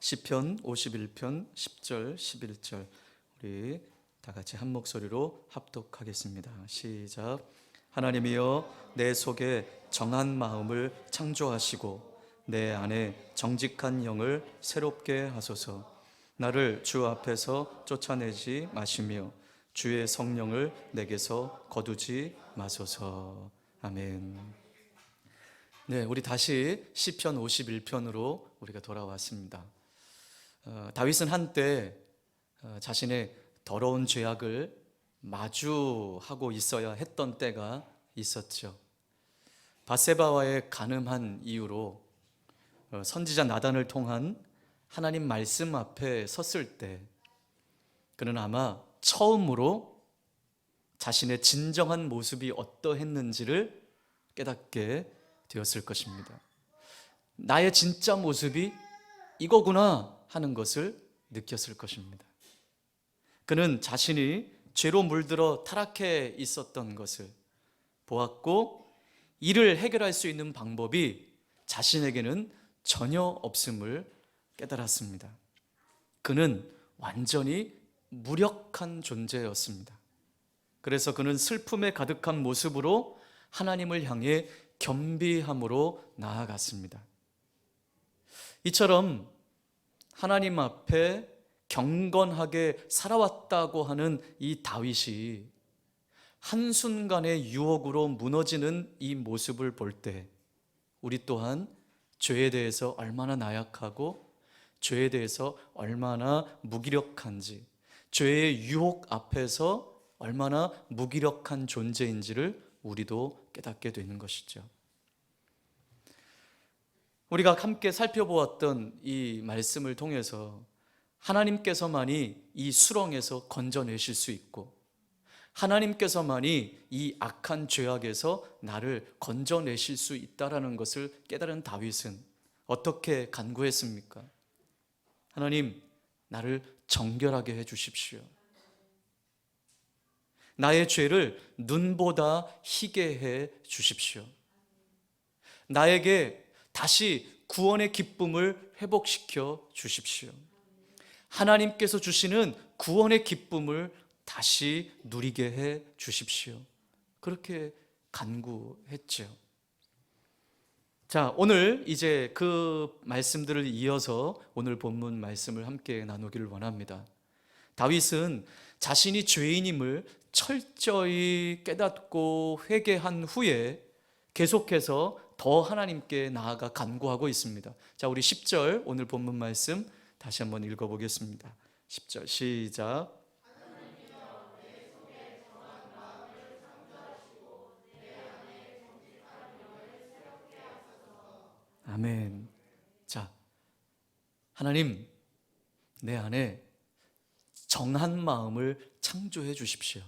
시편 51편 10절 11절 우리 다 같이 한 목소리로 합독하겠습니다. 시작. 하나님이여 내 속에 정한 마음을 창조하시고 내 안에 정직한 영을 새롭게 하소서. 나를 주 앞에서 쫓아내지 마시며 주의 성령을 내게서 거두지 마소서. 아멘. 네, 우리 다시 시편 51편으로 우리가 돌아왔습니다. 다윗은 한때 자신의 더러운 죄악을 마주하고 있어야 했던 때가 있었죠. 바세바와의 간음한 이유로 선지자 나단을 통한 하나님 말씀 앞에 섰을 때 그는 아마 처음으로 자신의 진정한 모습이 어떠했는지를 깨닫게 되었을 것입니다. 나의 진짜 모습이 이거구나 하는 것을 느꼈을 것입니다. 그는 자신이 죄로 물들어 타락해 있었던 것을 보았고 이를 해결할 수 있는 방법이 자신에게는 전혀 없음을 깨달았습니다. 그는 완전히 무력한 존재였습니다. 그래서 그는 슬픔에 가득한 모습으로 하나님을 향해 겸비함으로 나아갔습니다. 이처럼 하나님 앞에 경건하게 살아왔다고 하는 이 다윗이 한순간의 유혹으로 무너지는 이 모습을 볼 때 우리 또한 죄에 대해서 얼마나 나약하고 죄에 대해서 얼마나 무기력한지, 죄의 유혹 앞에서 얼마나 무기력한 존재인지를 우리도 깨닫게 되는 것이죠. 우리가 함께 살펴보았던 이 말씀을 통해서 하나님께서만이 이 수렁에서 건져내실 수 있고 하나님께서만이 이 악한 죄악에서 나를 건져내실 수 있다는 것을 깨달은 다윗은 어떻게 간구했습니까? 하나님, 나를 정결하게 해 주십시오. 나의 죄를 눈보다 희게 해 주십시오. 나에게 다시 구원의 기쁨을 회복시켜 주십시오. 하나님께서 주시는 구원의 기쁨을 다시 누리게 해 주십시오. 그렇게 간구했죠. 자, 오늘 이제 그 말씀들을 이어서 오늘 본문 말씀을 함께 나누기를 원합니다. 다윗은 자신이 죄인임을 철저히 깨닫고 회개한 후에 계속해서 더 하나님께 나아가 간구하고 있습니다. 자, 우리 10절 오늘 본문 말씀 다시 한번 읽어보겠습니다. 10절 시작. 아멘. 자, 하나님, 내 안에 정한 마음을 창조해 주십시오.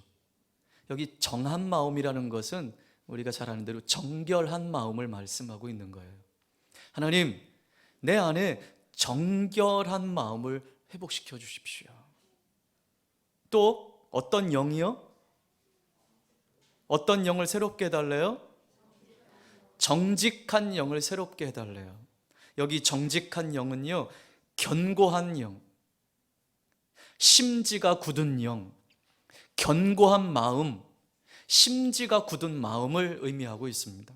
여기 정한 마음이라는 것은 우리가 잘 아는 대로 정결한 마음을 말씀하고 있는 거예요. 하나님, 내 안에 정결한 마음을 회복시켜 주십시오. 또 어떤 영이요? 어떤 영을 새롭게 해달래요? 정직한 영을 새롭게 해달래요. 여기 정직한 영은요, 견고한 영, 심지가 굳은 영, 견고한 마음, 심지가 굳은 마음을 의미하고 있습니다.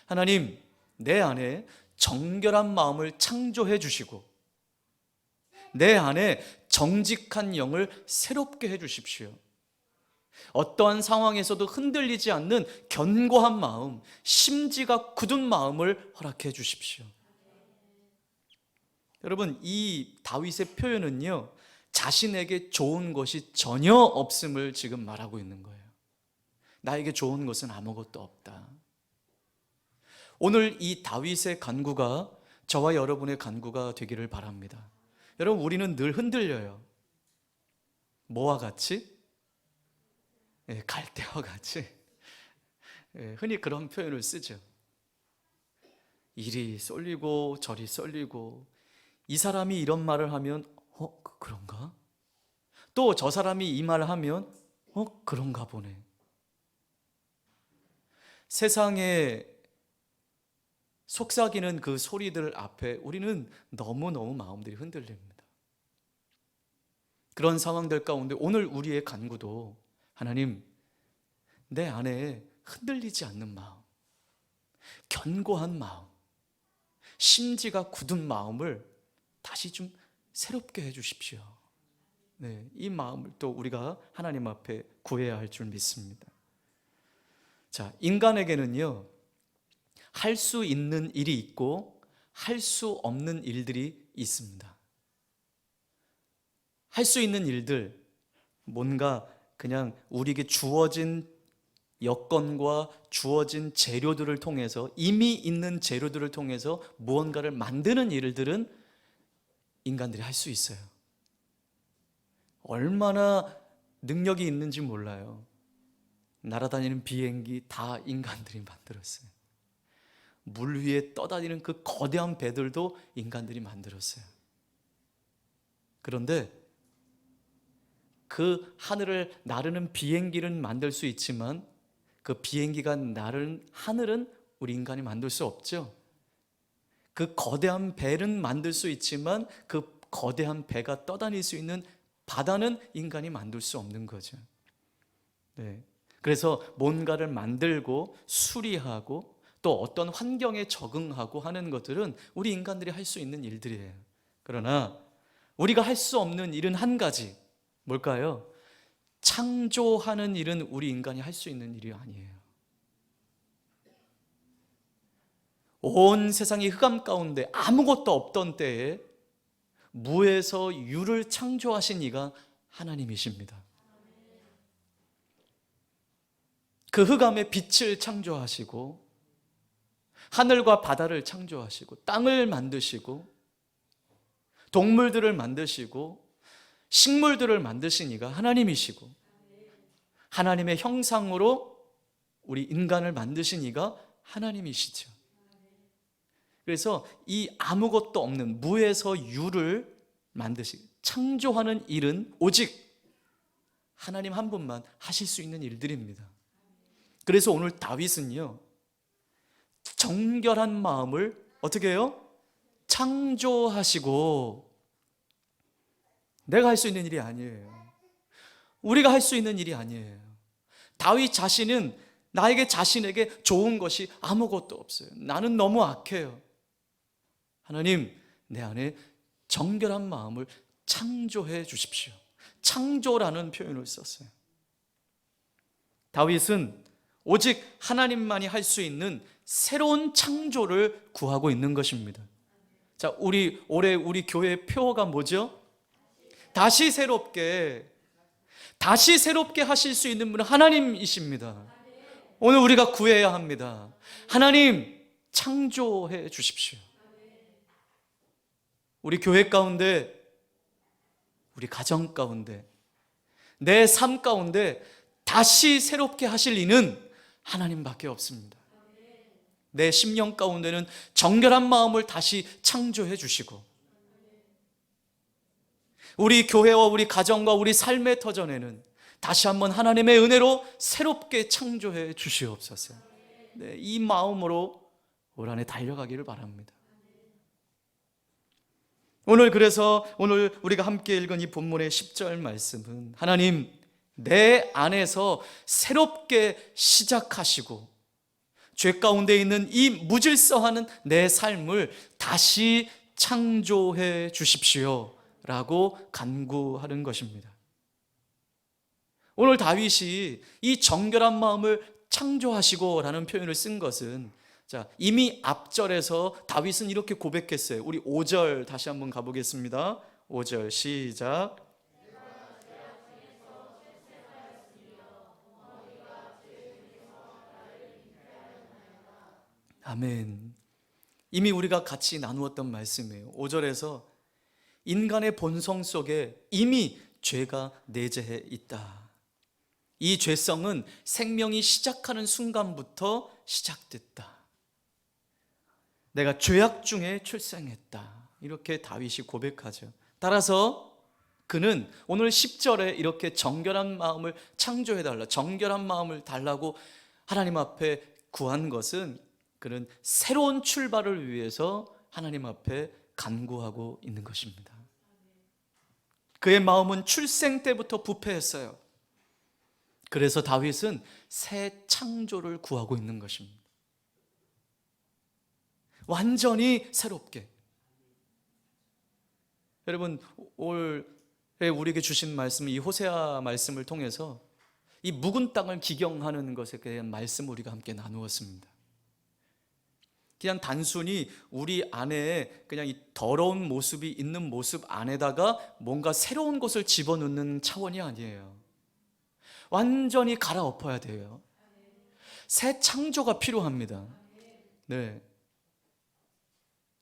하나님, 내 안에 정결한 마음을 창조해 주시고 내 안에 정직한 영을 새롭게 해 주십시오. 어떠한 상황에서도 흔들리지 않는 견고한 마음, 심지가 굳은 마음을 허락해 주십시오. 여러분, 이 다윗의 표현은요, 자신에게 좋은 것이 전혀 없음을 지금 말하고 있는 거예요. 나에게 좋은 것은 아무것도 없다. 오늘 이 다윗의 간구가 저와 여러분의 간구가 되기를 바랍니다. 여러분, 우리는 늘 흔들려요. 뭐와 같이? 갈대와 같이. 흔히 그런 표현을 쓰죠. 이리 쏠리고 저리 쏠리고, 이 사람이 이런 말을 하면 그런가? 또 저 사람이 이 말을 하면 그런가 보네. 세상에 속삭이는 그 소리들 앞에 우리는 너무너무 마음들이 흔들립니다. 그런 상황들 가운데 오늘 우리의 간구도 하나님, 내 안에 흔들리지 않는 마음, 견고한 마음, 심지가 굳은 마음을 다시 좀 새롭게 해주십시오. 네, 이 마음을 또 우리가 하나님 앞에 구해야 할 줄 믿습니다. 자, 인간에게는요, 할 수 있는 일이 있고 할 수 없는 일들이 있습니다. 할 수 있는 일들, 뭔가 그냥 우리에게 주어진 여건과 주어진 재료들을 통해서, 이미 있는 재료들을 통해서 무언가를 만드는 일들은 인간들이 할 수 있어요. 얼마나 능력이 있는지 몰라요. 날아다니는 비행기 다 인간들이 만들었어요. 물 위에 떠다니는 그 거대한 배들도 인간들이 만들었어요. 그런데 그 하늘을 나르는 비행기는 만들 수 있지만 그 비행기가 나르는 하늘은 우리 인간이 만들 수 없죠. 그 거대한 배는 만들 수 있지만 그 거대한 배가 떠다닐 수 있는 바다는 인간이 만들 수 없는 거죠. 네. 그래서 뭔가를 만들고 수리하고 또 어떤 환경에 적응하고 하는 것들은 우리 인간들이 할 수 있는 일들이에요. 그러나 우리가 할 수 없는 일은 한 가지, 뭘까요? 창조하는 일은 우리 인간이 할 수 있는 일이 아니에요. 온 세상이 흑암 가운데 아무것도 없던 때에 무에서 유를 창조하신 이가 하나님이십니다. 그 흑암에 빛을 창조하시고 하늘과 바다를 창조하시고 땅을 만드시고 동물들을 만드시고 식물들을 만드신 이가 하나님이시고 하나님의 형상으로 우리 인간을 만드신 이가 하나님이시죠. 그래서 이 아무것도 없는 무에서 유를 만드시, 창조하는 일은 오직 하나님 한 분만 하실 수 있는 일들입니다. 그래서 오늘 다윗은요, 정결한 마음을 어떻게 해요? 창조하시고, 내가 할 수 있는 일이 아니에요. 우리가 할 수 있는 일이 아니에요. 다윗 자신은 나에게 자신에게 좋은 것이 아무것도 없어요. 나는 너무 악해요. 하나님, 내 안에 정결한 마음을 창조해 주십시오. 창조라는 표현을 썼어요. 다윗은 오직 하나님만이 할 수 있는 새로운 창조를 구하고 있는 것입니다. 자, 올해 우리 교회의 표어가 뭐죠? 다시 새롭게 하실 수 있는 분은 하나님이십니다. 오늘 우리가 구해야 합니다. 하나님, 창조해 주십시오. 우리 교회 가운데, 우리 가정 가운데, 내 삶 가운데 다시 새롭게 하실 이는 하나님밖에 없습니다. 내 심령 가운데는 정결한 마음을 다시 창조해 주시고, 우리 교회와 우리 가정과 우리 삶의 터전에는 다시 한번 하나님의 은혜로 새롭게 창조해 주시옵소서. 네, 이 마음으로 올 한해 달려가기를 바랍니다. 그래서 오늘 우리가 함께 읽은 이 본문의 10절 말씀은 하나님, 내 안에서 새롭게 시작하시고 죄 가운데 있는 이 무질서하는 내 삶을 다시 창조해 주십시오 라고 간구하는 것입니다. 오늘 다윗이 이 정결한 마음을 창조하시고 라는 표현을 쓴 것은, 자, 이미 앞절에서 다윗은 이렇게 고백했어요. 우리 5절 다시 한번 가보겠습니다. 5절 시작. 아멘. 이미 우리가 같이 나누었던 말씀이에요. 5절에서 인간의 본성 속에 이미 죄가 내재해 있다. 이 죄성은 생명이 시작하는 순간부터 시작됐다. 내가 죄악 중에 출생했다. 이렇게 다윗이 고백하죠. 따라서 그는 오늘 10절에 이렇게 정결한 마음을 창조해달라, 정결한 마음을 달라고 하나님 앞에 구한 것은 그는 새로운 출발을 위해서 하나님 앞에 간구하고 있는 것입니다. 그의 마음은 출생 때부터 부패했어요. 그래서 다윗은 새 창조를 구하고 있는 것입니다. 완전히 새롭게. 여러분, 올해 우리에게 주신 말씀, 이 호세아 말씀을 통해서 이 묵은 땅을 기경하는 것에 대한 말씀 우리가 함께 나누었습니다. 그냥 단순히 우리 안에 그냥 이 더러운 모습이 있는 모습 안에다가 뭔가 새로운 것을 집어넣는 차원이 아니에요. 완전히 갈아엎어야 돼요. 새 창조가 필요합니다. 네.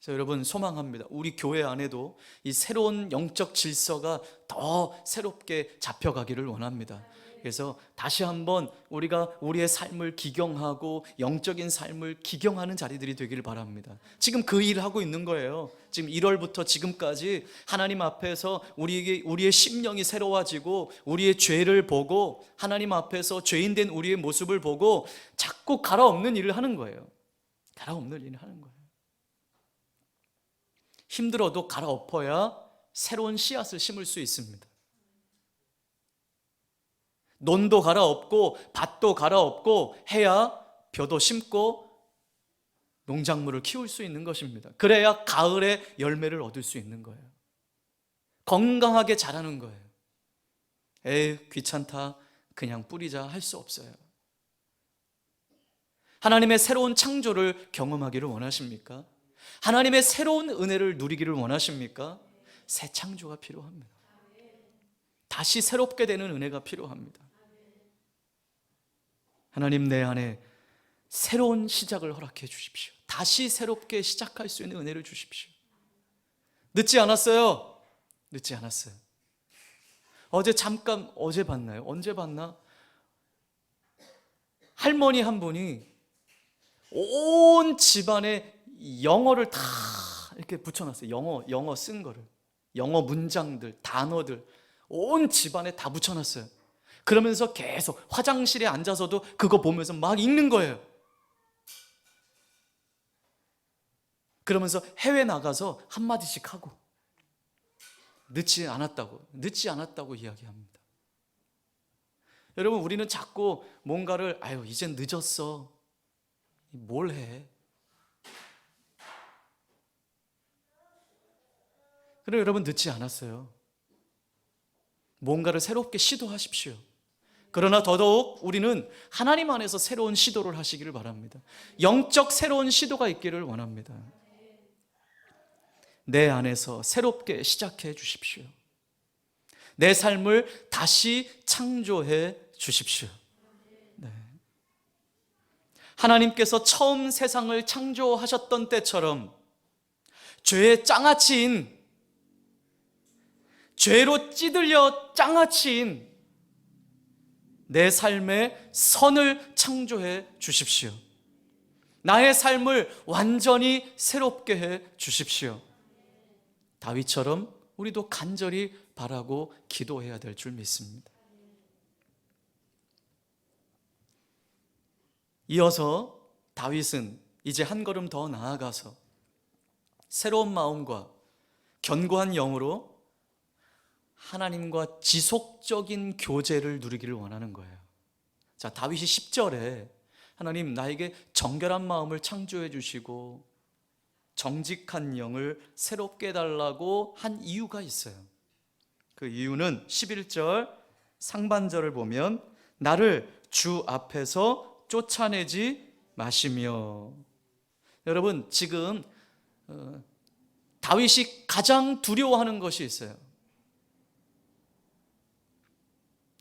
그래서 여러분 소망합니다. 우리 교회 안에도 이 새로운 영적 질서가 더 새롭게 잡혀가기를 원합니다. 그래서 다시 한번 우리가 우리의 삶을 기경하고 영적인 삶을 기경하는 자리들이 되기를 바랍니다. 지금 그 일을 하고 있는 거예요. 지금 1월부터 지금까지 하나님 앞에서 우리의 심령이 새로워지고 우리의 죄를 보고 하나님 앞에서 죄인된 우리의 모습을 보고 자꾸 갈아엎는 일을 하는 거예요. 갈아엎는 일을 하는 거예요. 힘들어도 갈아엎어야 새로운 씨앗을 심을 수 있습니다. 논도 갈아엎고 밭도 갈아엎고 해야 벼도 심고 농작물을 키울 수 있는 것입니다. 그래야 가을에 열매를 얻을 수 있는 거예요. 건강하게 자라는 거예요. 에이, 귀찮다, 그냥 뿌리자 할 수 없어요. 하나님의 새로운 창조를 경험하기를 원하십니까? 하나님의 새로운 은혜를 누리기를 원하십니까? 새 창조가 필요합니다. 다시 새롭게 되는 은혜가 필요합니다. 하나님, 내 안에 새로운 시작을 허락해 주십시오. 다시 새롭게 시작할 수 있는 은혜를 주십시오. 늦지 않았어요. 늦지 않았어요. 어제 봤나요? 언제 봤나? 할머니 한 분이 온 집안에 영어를 다 이렇게 붙여놨어요. 영어 쓴 거를. 영어 문장들, 단어들 온 집안에 다 붙여놨어요. 그러면서 계속 화장실에 앉아서도 그거 보면서 막 읽는 거예요. 그러면서 해외 나가서 한마디씩 하고 늦지 않았다고 이야기합니다. 여러분, 우리는 자꾸 뭔가를 이젠 늦었어. 뭘 해? 그래, 여러분, 늦지 않았어요. 뭔가를 새롭게 시도하십시오. 그러나 더더욱 우리는 하나님 안에서 새로운 시도를 하시기를 바랍니다. 영적 새로운 시도가 있기를 원합니다. 내 안에서 새롭게 시작해 주십시오. 내 삶을 다시 창조해 주십시오. 네. 하나님께서 처음 세상을 창조하셨던 때처럼 죄의 장아찌인, 죄로 찌들려 장아찌인 내 삶에 선을 창조해 주십시오. 나의 삶을 완전히 새롭게 해 주십시오. 다윗처럼 우리도 간절히 바라고 기도해야 될 줄 믿습니다. 이어서 다윗은 이제 한 걸음 더 나아가서 새로운 마음과 견고한 영으로 하나님과 지속적인 교제를 누리기를 원하는 거예요. 자, 다윗이 10절에 하나님, 나에게 정결한 마음을 창조해 주시고 정직한 영을 새롭게 해달라고 한 이유가 있어요. 그 이유는 11절 상반절을 보면 나를 주 앞에서 쫓아내지 마시며. 여러분, 지금 다윗이 가장 두려워하는 것이 있어요.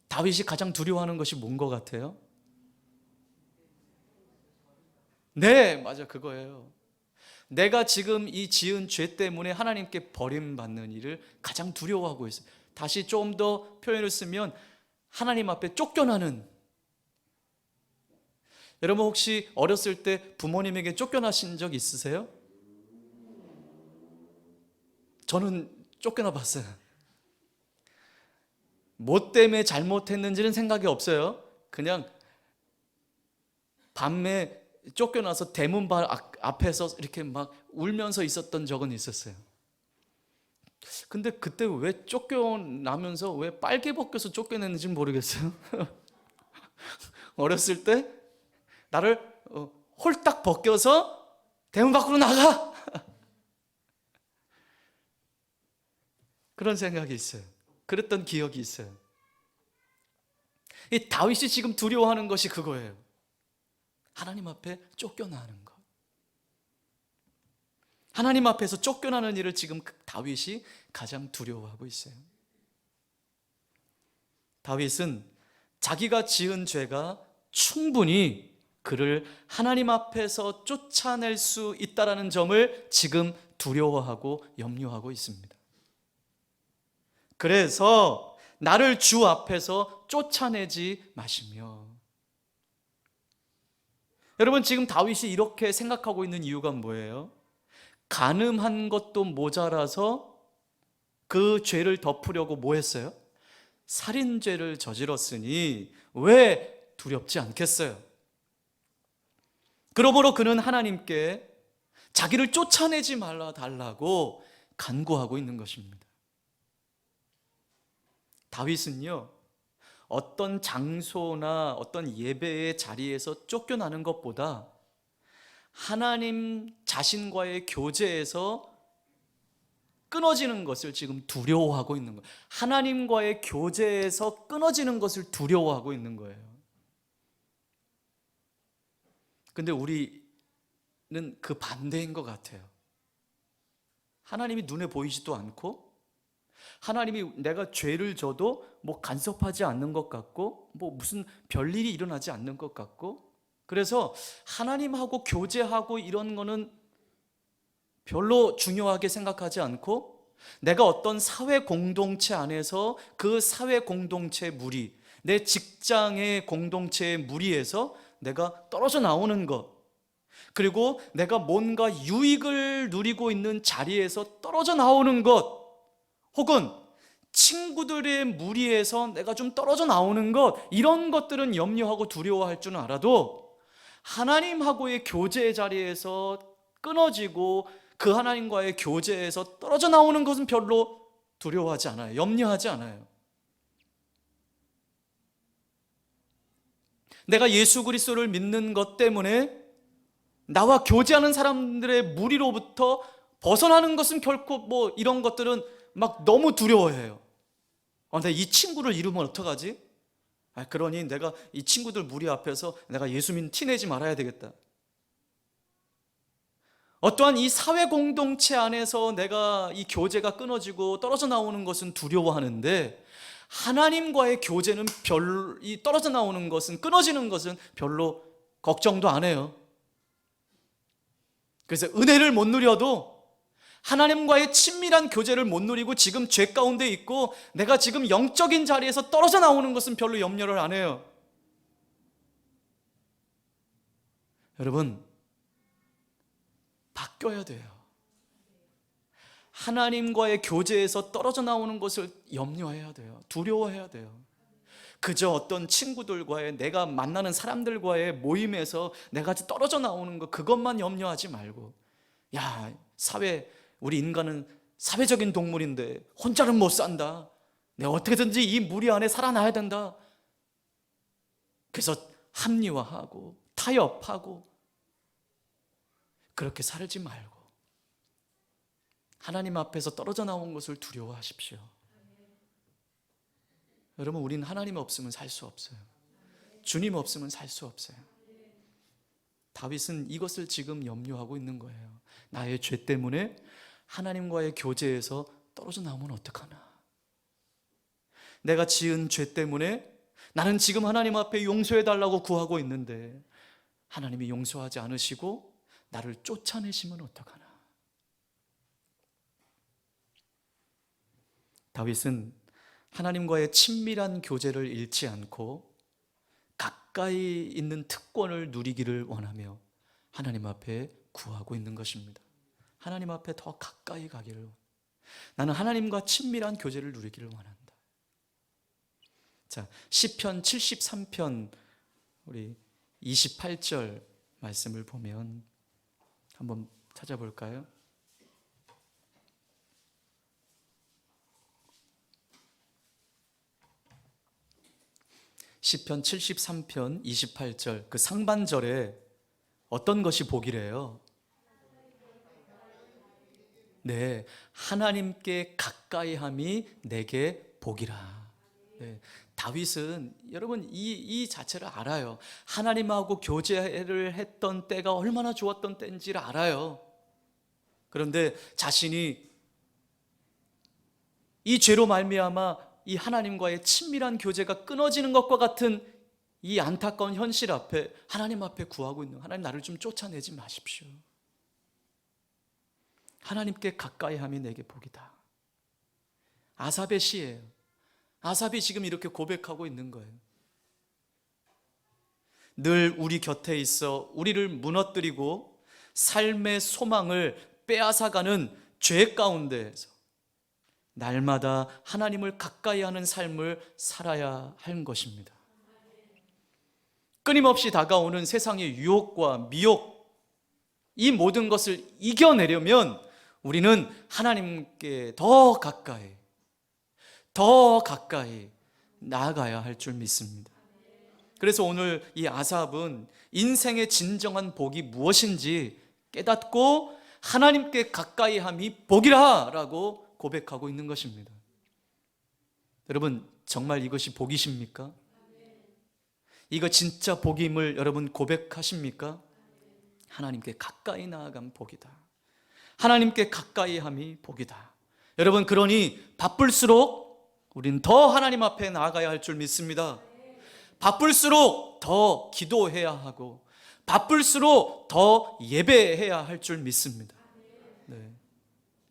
다윗이 가장 두려워하는 것이 뭔 것 같아요? 네, 맞아, 그거예요. 내가 지금 이 지은 죄 때문에 하나님께 버림받는 일을 가장 두려워하고 있어요. 다시 좀 더 표현을 쓰면 하나님 앞에 쫓겨나는. 여러분, 혹시 어렸을 때 부모님에게 쫓겨나신 적 있으세요? 저는 쫓겨나 봤어요. 뭐 때문에 잘못했는지는 생각이 없어요. 그냥 밤에 쫓겨나서 대문 발 앞에서 이렇게 막 울면서 있었던 적은 있었어요. 근데 그때 왜 쫓겨나면서 왜 빨개 벗겨서 쫓겨냈는지 모르겠어요. 어렸을 때 나를 홀딱 벗겨서 대문 밖으로 나가! 그런 생각이 있어요. 그랬던 기억이 있어요. 이 다윗이 지금 두려워하는 것이 그거예요. 하나님 앞에 쫓겨나는 것. 하나님 앞에서 쫓겨나는 일을 지금 다윗이 가장 두려워하고 있어요. 다윗은 자기가 지은 죄가 충분히 그를 하나님 앞에서 쫓아낼 수 있다는 점을 지금 두려워하고 염려하고 있습니다. 그래서 나를 주 앞에서 쫓아내지 마시며. 여러분, 지금 다윗이 이렇게 생각하고 있는 이유가 뭐예요? 간음한 것도 모자라서 그 죄를 덮으려고 뭐 했어요? 살인죄를 저질렀으니 왜 두렵지 않겠어요? 그러므로 그는 하나님께 자기를 쫓아내지 말아 달라고 간구하고 있는 것입니다. 다윗은요, 어떤 장소나 어떤 예배의 자리에서 쫓겨나는 것보다 하나님 자신과의 교제에서 끊어지는 것을 지금 두려워하고 있는 거예요. 하나님과의 교제에서 끊어지는 것을 두려워하고 있는 거예요. 근데 우리는 그 반대인 것 같아요. 하나님이 눈에 보이지도 않고 하나님이 내가 죄를 져도 뭐 간섭하지 않는 것 같고 뭐 무슨 별일이 일어나지 않는 것 같고, 그래서 하나님하고 교제하고 이런 거는 별로 중요하게 생각하지 않고 내가 어떤 사회 공동체 안에서 그 사회 공동체 무리, 내 직장의 공동체의 무리에서 내가 떨어져 나오는 것, 그리고 내가 뭔가 유익을 누리고 있는 자리에서 떨어져 나오는 것, 혹은 친구들의 무리에서 내가 좀 떨어져 나오는 것, 이런 것들은 염려하고 두려워할 줄은 알아도 하나님하고의 교제의 자리에서 끊어지고 그 하나님과의 교제에서 떨어져 나오는 것은 별로 두려워하지 않아요. 염려하지 않아요. 내가 예수 그리스도를 믿는 것 때문에 나와 교제하는 사람들의 무리로부터 벗어나는 것은 결코 뭐 이런 것들은 막 너무 두려워해요. 내가 이 친구를 잃으면 어떡하지? 그러니 내가 이 친구들 무리 앞에서 내가 예수 믿는 티 내지 말아야 되겠다. 어떠한 이 사회 공동체 안에서 내가 이 교제가 끊어지고 떨어져 나오는 것은 두려워하는데, 하나님과의 교제는 이 떨어져 나오는 것은, 끊어지는 것은 별로 걱정도 안 해요. 그래서 은혜를 못 누려도, 하나님과의 친밀한 교제를 못 누리고 지금 죄 가운데 있고 내가 지금 영적인 자리에서 떨어져 나오는 것은 별로 염려를 안 해요. 여러분, 바뀌어야 돼요. 하나님과의 교제에서 떨어져 나오는 것을 염려해야 돼요. 두려워해야 돼요. 그저 어떤 친구들과의, 내가 만나는 사람들과의 모임에서 내가 떨어져 나오는 것, 그것만 염려하지 말고, 야, 우리 인간은 사회적인 동물인데 혼자는 못 산다. 내가 어떻게든지 이 무리 안에 살아나야 된다. 그래서 합리화하고 타협하고 그렇게 살지 말고 하나님 앞에서 떨어져 나온 것을 두려워하십시오. 여러분, 우리는 하나님 없으면 살 수 없어요. 주님 없으면 살 수 없어요. 다윗은 이것을 지금 염려하고 있는 거예요. 나의 죄 때문에 하나님과의 교제에서 떨어져 나오면 어떡하나? 내가 지은 죄 때문에 나는 지금 하나님 앞에 용서해 달라고 구하고 있는데 하나님이 용서하지 않으시고 나를 쫓아내시면 어떡하나? 다윗은 하나님과의 친밀한 교제를 잃지 않고 가까이 있는 특권을 누리기를 원하며 하나님 앞에 구하고 있는 것입니다. 하나님 앞에 더 가까이 가기를, 나는 하나님과 친밀한 교제를 누리기를 원한다. 자, 시편 73편 우리 28절 말씀을 보면 한번 찾아볼까요? 시편 73편 28절 그 상반절에 어떤 것이 복이래요? 네, 하나님께 가까이함이 내게 복이라. 네, 다윗은 여러분 이 자체를 알아요. 하나님하고 교제를 했던 때가 얼마나 좋았던 때인지를 알아요. 그런데 자신이 이 죄로 말미암아 이 하나님과의 친밀한 교제가 끊어지는 것과 같은 이 안타까운 현실 앞에 하나님 앞에 구하고 있는, 하나님 나를 좀 쫓아내지 마십시오. 하나님께 가까이함이 내게 복이다. 아삽의 시예요. 아삽이 지금 이렇게 고백하고 있는 거예요. 늘 우리 곁에 있어 우리를 무너뜨리고 삶의 소망을 빼앗아가는 죄 가운데에서 날마다 하나님을 가까이 하는 삶을 살아야 하는 것입니다. 끊임없이 다가오는 세상의 유혹과 미혹, 이 모든 것을 이겨내려면 우리는 하나님께 더 가까이 나아가야 할 줄 믿습니다. 그래서 오늘 이 아삽은 인생의 진정한 복이 무엇인지 깨닫고 하나님께 가까이함이 복이라 라고 고백하고 있는 것입니다. 여러분, 정말 이것이 복이십니까? 이거 진짜 복임을 여러분 고백하십니까? 하나님께 가까이 나아간 복이다. 하나님께 가까이 함이 복이다. 여러분, 그러니 바쁠수록 우린 더 하나님 앞에 나아가야 할 줄 믿습니다. 바쁠수록 더 기도해야 하고 바쁠수록 더 예배해야 할 줄 믿습니다. 네.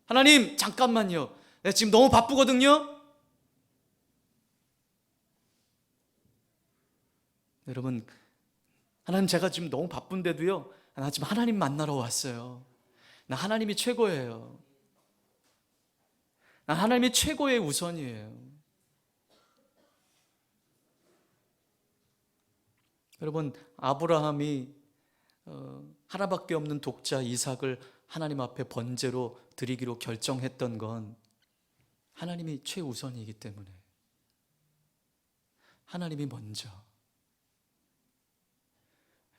하나님, 잠깐만요. 내가 지금 너무 바쁘거든요. 여러분, 하나님, 제가 지금 너무 바쁜데도요, 나 지금 하나님 만나러 왔어요. 나 하나님이 최고예요. 나 하나님이 최고의 우선이에요. 여러분, 아브라함이 하나밖에 없는 독자 이삭을 하나님 앞에 번제로 드리기로 결정했던 건 하나님이 최우선이기 때문에, 하나님이 먼저.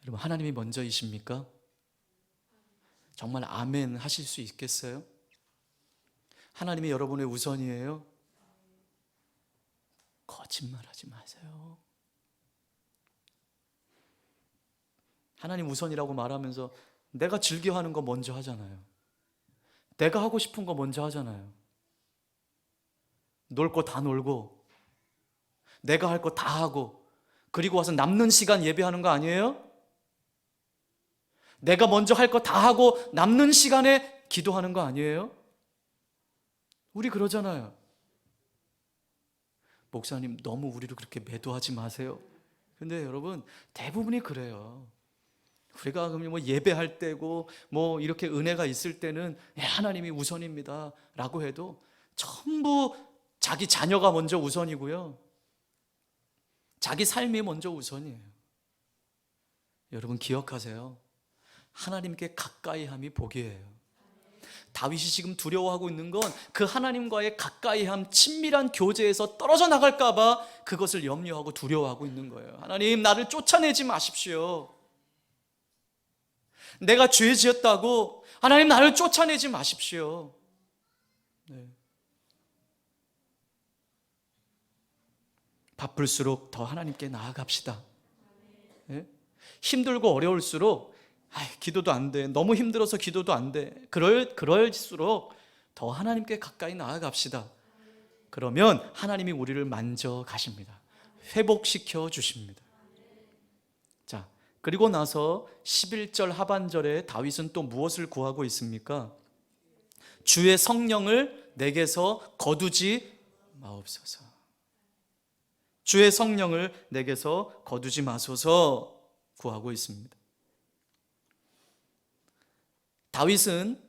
여러분, 하나님이 먼저이십니까? 정말 아멘 하실 수 있겠어요? 하나님이 여러분의 우선이에요? 거짓말하지 마세요. 하나님 우선이라고 말하면서 내가 즐겨하는 거 먼저 하잖아요. 내가 하고 싶은 거 먼저 하잖아요. 놀 거 다 놀고 내가 할 거 다 하고 그리고 와서 남는 시간 예배하는 거 아니에요? 내가 먼저 할 거 다 하고 남는 시간에 기도하는 거 아니에요? 우리 그러잖아요. 목사님, 너무 우리를 그렇게 매도하지 마세요. 근데 여러분, 대부분이 그래요. 우리가 뭐 예배할 때고 뭐 이렇게 은혜가 있을 때는 하나님이 우선입니다 라고 해도 전부 자기 자녀가 먼저 우선이고요, 자기 삶이 먼저 우선이에요. 여러분, 기억하세요. 하나님께 가까이함이 복이에요. 다윗이 지금 두려워하고 있는 건 그 하나님과의 가까이함, 친밀한 교제에서 떨어져 나갈까 봐 그것을 염려하고 두려워하고 있는 거예요. 하나님, 나를 쫓아내지 마십시오. 내가 죄 지었다고 하나님 나를 쫓아내지 마십시오. 네. 바쁠수록 더 하나님께 나아갑시다. 네? 힘들고 어려울수록 기도도 안 돼, 너무 힘들어서 기도도 안 돼, 그럴수록 더 하나님께 가까이 나아갑시다. 그러면 하나님이 우리를 만져 가십니다. 회복시켜 주십니다. 자, 그리고 나서 11절 하반절에 다윗은 또 무엇을 구하고 있습니까? 주의 성령을 내게서 거두지 마옵소서. 주의 성령을 내게서 거두지 마소서 구하고 있습니다. 다윗은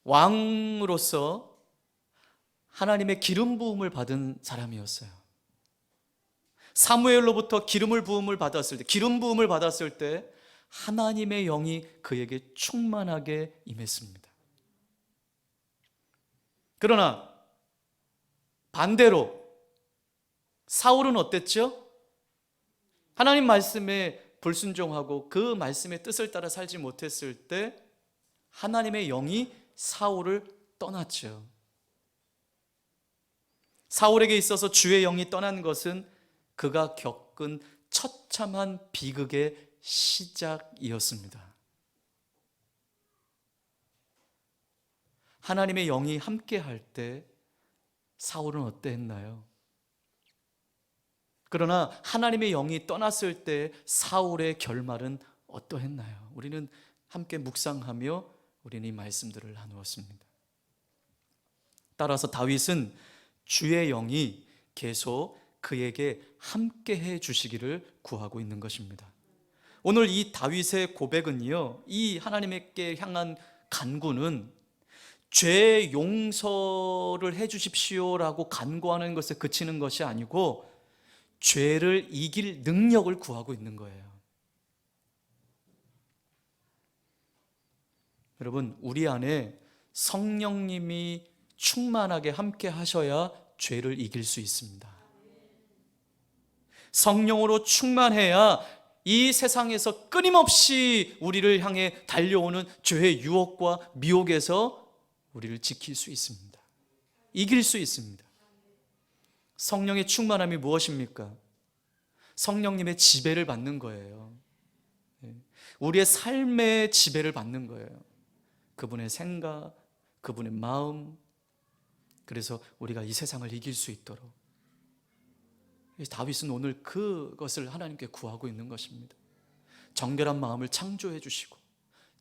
왕으로서 하나님의 기름 부음을 받은 사람이었어요. 사무엘로부터 기름 부음을 받았을 때 하나님의 영이 그에게 충만하게 임했습니다. 그러나 반대로 사울은 어땠죠? 하나님 말씀에 불순종하고 그 말씀의 뜻을 따라 살지 못했을 때 하나님의 영이 사울을 떠났죠. 사울에게 있어서 주의 영이 떠난 것은 그가 겪은 처참한 비극의 시작이었습니다. 하나님의 영이 함께 할 때 사울은 어땠나요? 그러나 하나님의 영이 떠났을 때 사울의 결말은 어떠했나요? 우리는 함께 묵상하며 우리는 이 말씀들을 나누었습니다. 따라서 다윗은 주의 영이 계속 그에게 함께 해 주시기를 구하고 있는 것입니다. 오늘 이 다윗의 고백은요, 이 하나님께 향한 간구는 죄 용서를 해 주십시오라고 간구하는 것에 그치는 것이 아니고 죄를 이길 능력을 구하고 있는 거예요. 여러분, 우리 안에 성령님이 충만하게 함께 하셔야 죄를 이길 수 있습니다. 성령으로 충만해야 이 세상에서 끊임없이 우리를 향해 달려오는 죄의 유혹과 미혹에서 우리를 지킬 수 있습니다. 이길 수 있습니다. 성령의 충만함이 무엇입니까? 성령님의 지배를 받는 거예요. 우리의 삶의 지배를 받는 거예요. 그분의 생각, 그분의 마음. 그래서 우리가 이 세상을 이길 수 있도록 다윗은 오늘 그것을 하나님께 구하고 있는 것입니다. 정결한 마음을 창조해 주시고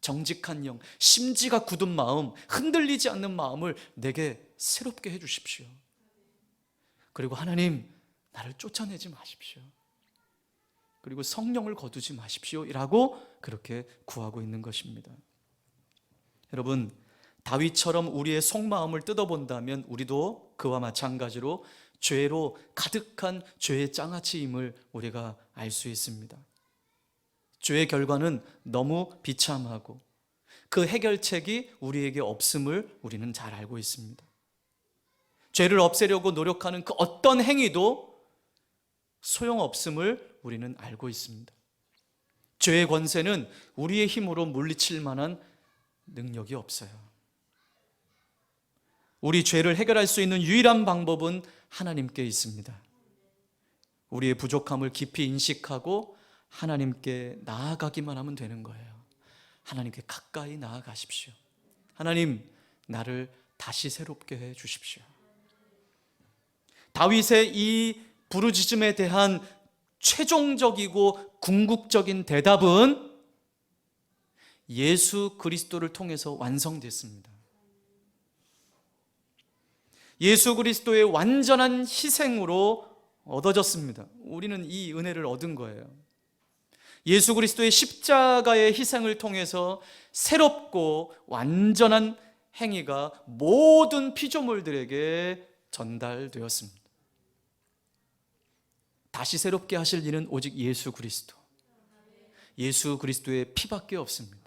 정직한 영, 심지가 굳은 마음, 흔들리지 않는 마음을 내게 새롭게 해 주십시오. 그리고 하나님, 나를 쫓아내지 마십시오. 그리고 성령을 거두지 마십시오 라고 그렇게 구하고 있는 것입니다. 여러분, 다윗처럼 우리의 속마음을 뜯어본다면 우리도 그와 마찬가지로 죄로 가득한 죄의 장아찌임을 우리가 알 수 있습니다. 죄의 결과는 너무 비참하고 그 해결책이 우리에게 없음을 우리는 잘 알고 있습니다. 죄를 없애려고 노력하는 그 어떤 행위도 소용없음을 우리는 알고 있습니다. 죄의 권세는 우리의 힘으로 물리칠 만한 능력이 없어요. 우리 죄를 해결할 수 있는 유일한 방법은 하나님께 있습니다. 우리의 부족함을 깊이 인식하고 하나님께 나아가기만 하면 되는 거예요. 하나님께 가까이 나아가십시오. 하나님, 나를 다시 새롭게 해 주십시오. 다윗의 이 부르짖음에 대한 최종적이고 궁극적인 대답은 예수 그리스도를 통해서 완성됐습니다. 예수 그리스도의 완전한 희생으로 얻어졌습니다. 우리는 이 은혜를 얻은 거예요. 예수 그리스도의 십자가의 희생을 통해서 새롭고 완전한 행위가 모든 피조물들에게 전달되었습니다. 다시 새롭게 하실 일은 오직 예수 그리스도, 예수 그리스도의 피밖에 없습니다.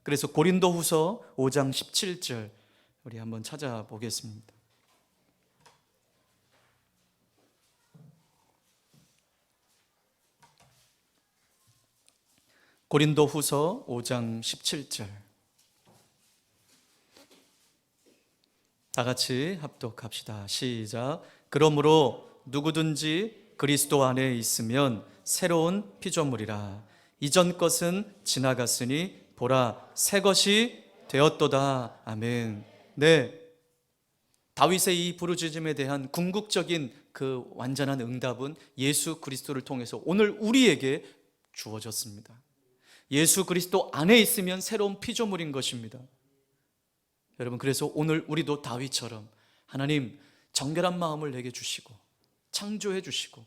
그래서 고린도후서 5장 17절 우리 한번 찾아보겠습니다. 고린도후서 5장 17절 다 같이 합독합시다. 시작. 그러므로 누구든지 그리스도 안에 있으면 새로운 피조물이라. 이전 것은 지나갔으니 보라, 새 것이 되었도다. 아멘. 네, 다윗의 이 부르짖음에 대한 궁극적인 그 완전한 응답은 예수 그리스도를 통해서 오늘 우리에게 주어졌습니다. 예수 그리스도 안에 있으면 새로운 피조물인 것입니다. 여러분, 그래서 오늘 우리도 다윗처럼 하나님, 정결한 마음을 내게 주시고 창조해 주시고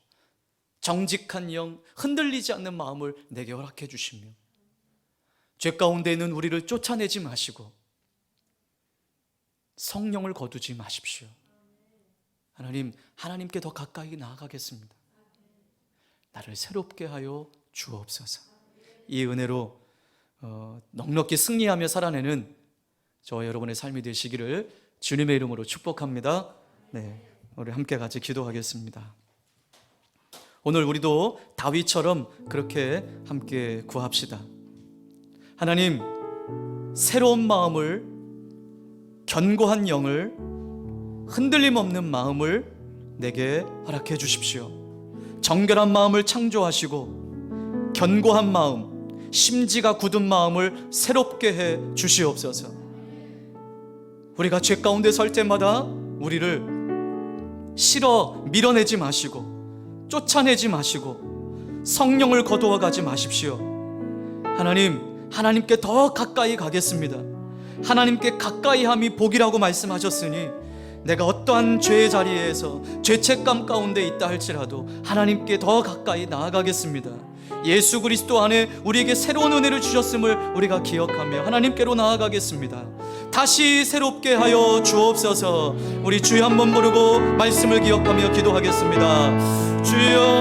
정직한 영, 흔들리지 않는 마음을 내게 허락해 주시며 죄 가운데 있는 우리를 쫓아내지 마시고 성령을 거두지 마십시오. 하나님께 더 가까이 나아가겠습니다. 나를 새롭게 하여 주옵소서. 이 은혜로 넉넉히 승리하며 살아내는 저와 여러분의 삶이 되시기를 주님의 이름으로 축복합니다. 네, 우리 함께 같이 기도하겠습니다. 오늘 우리도 다윗처럼 그렇게 함께 구합시다. 하나님, 새로운 마음을, 견고한 영을, 흔들림 없는 마음을 내게 허락해 주십시오. 정결한 마음을 창조하시고 견고한 마음, 심지가 굳은 마음을 새롭게 해 주시옵소서. 우리가 죄 가운데 설 때마다 우리를 실어 밀어내지 마시고 쫓아내지 마시고 성령을 거두어 가지 마십시오. 하나님께 더 가까이 가겠습니다. 하나님께 가까이 함이 복이라고 말씀하셨으니 내가 어떠한 죄의 자리에서 죄책감 가운데 있다 할지라도 하나님께 더 가까이 나아가겠습니다. 예수 그리스도 안에 우리에게 새로운 은혜를 주셨음을 우리가 기억하며 하나님께로 나아가겠습니다. 다시 새롭게 하여 주옵소서. 우리 주여 한번 부르고 말씀을 기억하며 기도하겠습니다. 주여